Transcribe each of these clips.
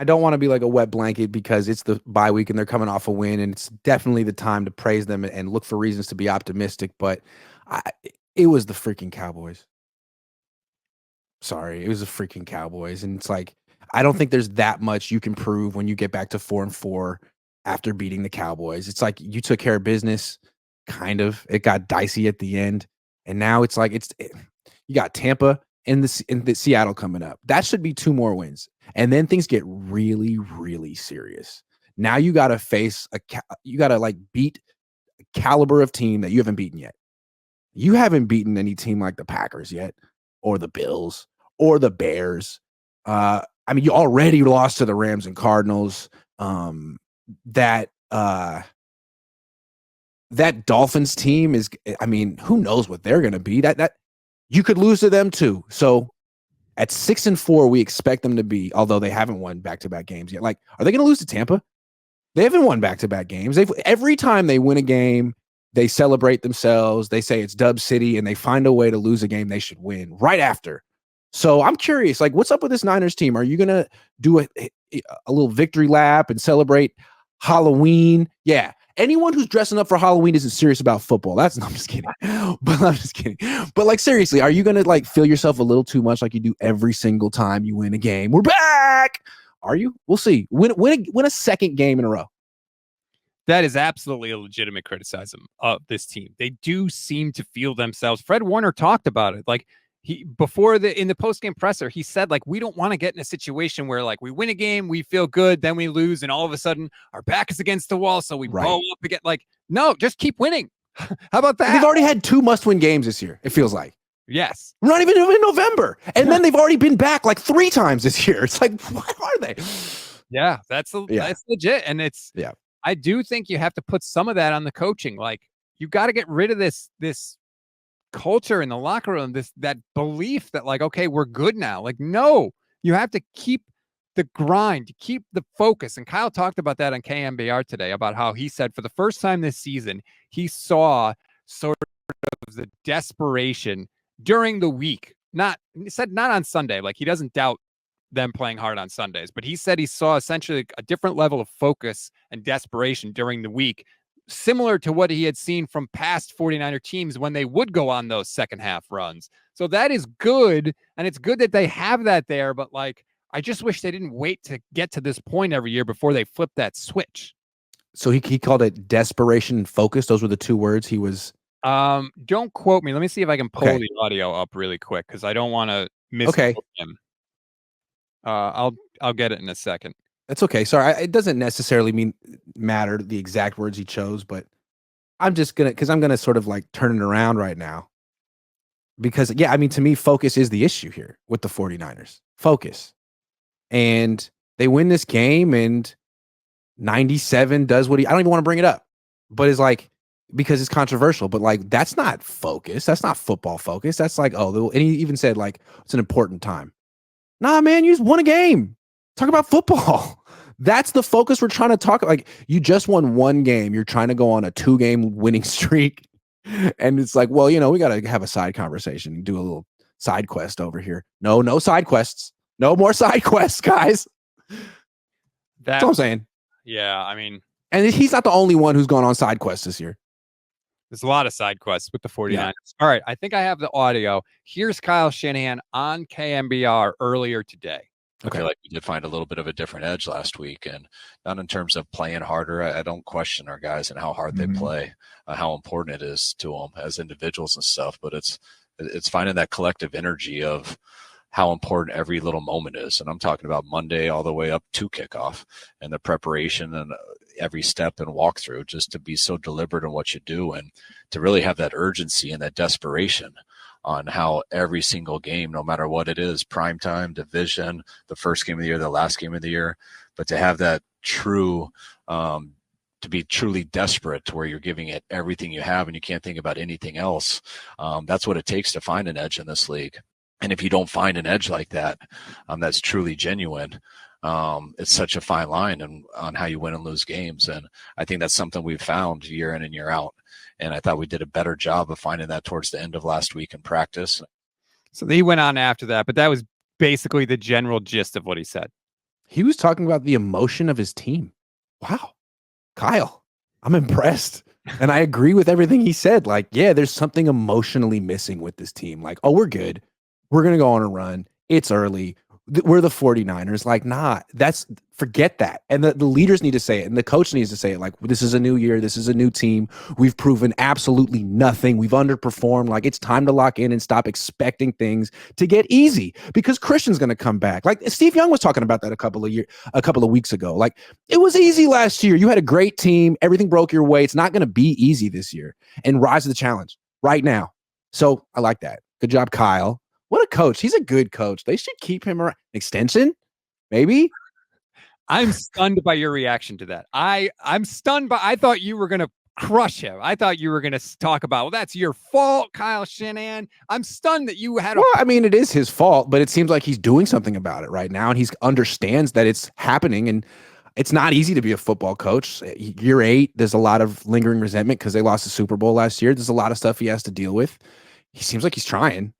I don't want to be like a wet blanket because it's the bye week and they're coming off a win, and it's definitely the time to praise them and look for reasons to be optimistic. But I, it was the freaking Cowboys. Sorry, it was the freaking Cowboys, and it's like I don't think there's that much you can prove when you get back to 4-4 after beating the Cowboys. It's like you took care of business, kind of. It got dicey at the end, and now it's like you got Tampa and the Seattle coming up. That should be 2 more wins. And then things get really, really serious. Now you got to face you got to like beat a caliber of team that you haven't beaten yet. You haven't beaten any team like the Packers yet, or the Bills, or the Bears. I mean, you already lost to the Rams and Cardinals. That Dolphins team is, I mean, who knows what they're going to be? That you could lose to them too. So at 6-4, we expect them to be, although they haven't won back-to-back games yet. Like, are they going to lose to Tampa? They haven't won back-to-back games. Every time they win a game, they celebrate themselves. They say it's Dub City, and they find a way to lose a game they should win right after. So I'm curious, like, what's up with this Niners team? Are you going to do a little victory lap and celebrate Halloween? Yeah. Anyone who's dressing up for Halloween isn't serious about football. I'm just kidding. But I'm just kidding. But like, seriously, are you going to like feel yourself a little too much like you do every single time you win a game? We're back. Are you? We'll see. Win a second game in a row. That is absolutely a legitimate criticism of this team. They do seem to feel themselves. Fred Warner talked about it. Like in the post-game presser, he said, like, we don't want to get in a situation where like we win a game, we feel good, then we lose, and all of a sudden our back is against the wall, so we blow up again. Like, no, just keep winning. How about that? They've already had 2 must-win games this year, it feels like. Yes. We're not even in November. And then they've already been back like 3 times this year. It's like, what are they? Yeah, that's legit. And I do think you have to put some of that on the coaching. Like, you got to get rid of this culture in the locker room, that belief that like, okay, we're good now. Like, no, you have to keep the grind, keep the focus. And Kyle talked about that on KMBR today, about how he said for the first time this season, he saw sort of the desperation during the week. He said not on Sunday. Like, he doesn't doubt them playing hard on Sundays, but he said he saw essentially a different level of focus and desperation during the week, similar to what he had seen from past 49er teams when they would go on those second half runs. So that is good. And it's good that they have that there. But like, I just wish they didn't wait to get to this point every year before they flip that switch. So he called it desperation and focus. Those were the 2 words he was. Don't quote me. Let me see if I can pull the audio up really quick, because I don't want to misquote him. I'll get it in a second. That's okay. Sorry, it doesn't necessarily matter the exact words he chose, but I'm just gonna sort of like turn it around right now. Because I mean, to me, focus is the issue here with the 49ers. Focus. And they win this game, and 97 does what I don't even want to bring it up, but it's like, because it's controversial, but like, that's not focus. That's not football focus. That's like, and he even said like, it's an important time. Nah, man, you just won a game. Talk about football. That's the focus we're trying to talk. Like, you just won 1 game. You're trying to go on a 2-game winning streak. And it's like, well, we got to have a side conversation and do a little side quest over here. No side quests. No more side quests, guys. That's what I'm saying. Yeah, I mean. And he's not the only one who's gone on side quests this year. There's a lot of side quests with the 49ers. Yeah. All right, I think I have the audio. Here's Kyle Shanahan on KMBR earlier today. I feel like we did find a little bit of a different edge last week, and not in terms of playing harder. I don't question our guys and how hard they play, how important it is to them as individuals and stuff, but it's finding that collective energy of how important every little moment is. And I'm talking about Monday all the way up to kickoff, and the preparation and every step and walkthrough, just to be so deliberate in what you do and to really have that urgency and that desperation on how every single game, no matter what it is, primetime, division, the first game of the year, the last game of the year, but to have that true, to be truly desperate to where you're giving it everything you have and you can't think about anything else. That's what it takes to find an edge in this league. And if you don't find an edge like that, that's truly genuine, it's such a fine line on how you win and lose games. And I think that's something we've found year in and year out. And I thought we did a better job of finding that towards the end of last week in practice. So he went on after that, but that was basically the general gist of what he said. He was talking about the emotion of his team. Wow. Kyle, I'm impressed. And I agree with everything he said. Like, yeah, there's something emotionally missing with this team. Like, oh, we're good. We're going to go on a run. It's early. We're the 49ers. Like, nah, forget that. And the leaders need to say it. And the coach needs to say it. Like, this is a new year. This is a new team. We've proven absolutely nothing. We've underperformed. Like, it's time to lock in and stop expecting things to get easy because Christian's going to come back. Like Steve Young was talking about that a couple of weeks ago. Like, it was easy last year. You had a great team. Everything broke your way. It's not going to be easy this year. And rise to the challenge right now. So I like that. Good job, Kyle. What a coach. He's a good coach. They should keep him around. Extension? Maybe? I'm stunned by your reaction to that. I'm stunned by I thought you were going to crush him. I thought you were going to talk about, well, that's your fault, Kyle Shanahan. I'm stunned that you had I mean, it is his fault, but it seems like he's doing something about it right now, and he understands that it's happening, and it's not easy to be a football coach. Year 8, there's a lot of lingering resentment because they lost the Super Bowl last year. There's a lot of stuff he has to deal with. He seems like he's trying.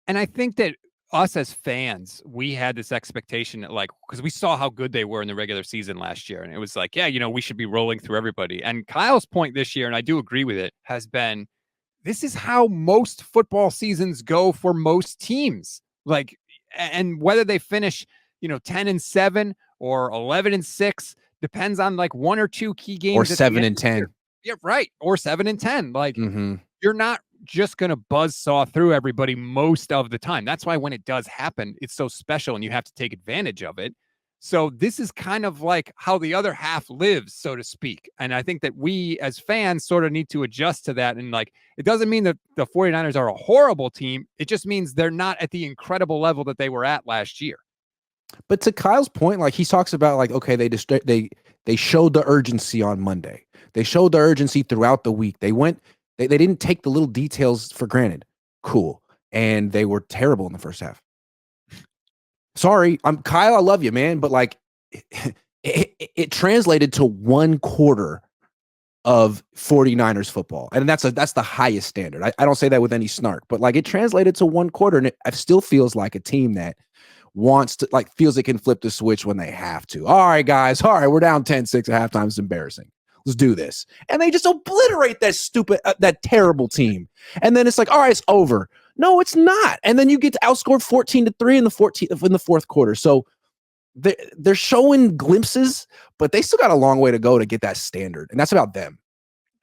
And I think that us as fans, we had this expectation that, like, because we saw how good they were in the regular season last year. And it was like, yeah, we should be rolling through everybody. And Kyle's point this year, and I do agree with it, has been, this is how most football seasons go for most teams. Like, and whether they finish, 10-7 or 11-6 depends on like one or two key games. Or 7-10. Yeah, right. Or 7-10. Like, you're not just going to buzzsaw through everybody most of the time. That's why when it does happen, it's so special and you have to take advantage of it. So this is kind of like how the other half lives, so to speak. And I think that we as fans sort of need to adjust to that. And like, it doesn't mean that the 49ers are a horrible team. It just means they're not at the incredible level that they were at last year. But to Kyle's point, like he talks about like, okay, they showed the urgency on Monday. They showed the urgency throughout the week. They didn't take the little details for granted. Cool. And they were terrible in the first half. Sorry, Kyle, I love you, man. But like it translated to one quarter of 49ers football. And that's the highest standard. I don't say that with any snark, but like it translated to one quarter. And it still feels like a team that wants to, like, feels it can flip the switch when they have to. All right, guys. All right, we're down 10-6 at halftime. It's embarrassing. Let's do this. And they just obliterate that that terrible team. And then it's like, all right, it's over. No, it's not. And then you get to outscore 14-3 in the fourth quarter. So they're showing glimpses, but they still got a long way to go to get that standard. And that's about them.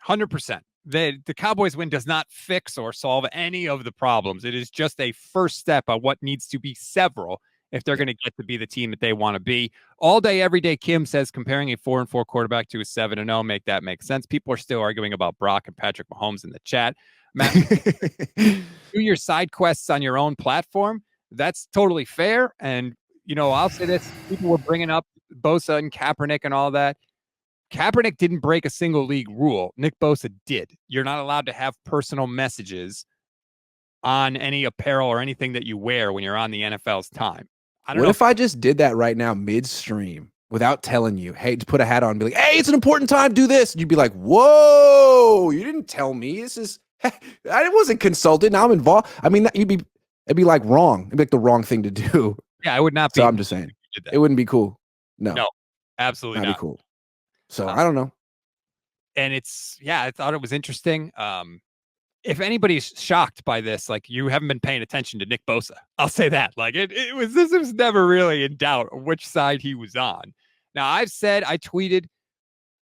100%. The Cowboys win does not fix or solve any of the problems. It is just a first step on what needs to be several if they're going to get to be the team that they want to be. All day, every day, Kim says comparing a 4-4 quarterback to a 7-0, make that make sense. People are still arguing about Brock and Patrick Mahomes in the chat. Matt, do your side quests on your own platform. That's totally fair. And, I'll say this. People were bringing up Bosa and Kaepernick and all that. Kaepernick didn't break a single league rule. Nick Bosa did. You're not allowed to have personal messages on any apparel or anything that you wear when you're on the NFL's time. What if I just did that right now midstream without telling you, hey, to put a hat on and be like, hey, it's an important time, do this. And you'd be like, whoa, you didn't tell me. I wasn't consulted. Now I'm involved. I mean, it'd be like wrong. It'd be like the wrong thing to do. Yeah, it would not be. So I'm just saying, it wouldn't be cool. No, absolutely not. Be cool. So I don't know. And I thought it was interesting. If anybody's shocked by this, like, you haven't been paying attention to Nick Bosa. I'll say that. Like, this was never really in doubt which side he was on. Now, I tweeted,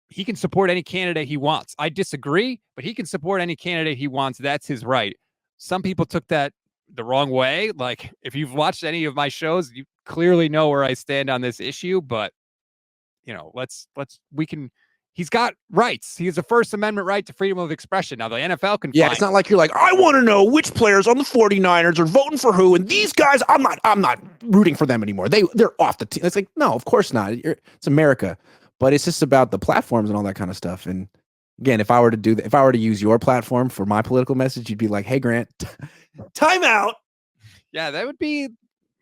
he can support any candidate he wants. I disagree, but he can support any candidate he wants. That's his right. Some people took that the wrong way. Like, if you've watched any of my shows, you clearly know where I stand on this issue, but he's got rights. He has a First Amendment right to freedom of expression. Now the NFL can. Yeah, it's not like you're like, I want to know which players on the 49ers are voting for who, and these guys, I'm not rooting for them anymore. They're off the team. It's like, no, of course not. It's America, but it's just about the platforms and all that kind of stuff. And again, if I were to use your platform for my political message, you'd be like, hey, Grant, time out. Yeah, that would be.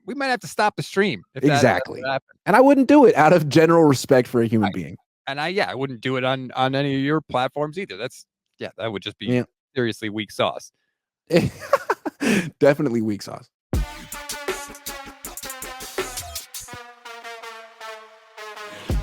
We might have to stop the stream. Exactly. And I wouldn't do it out of general respect for a human being. And I wouldn't do it on any of your platforms either. That would just be seriously weak sauce. Definitely weak sauce. Bye.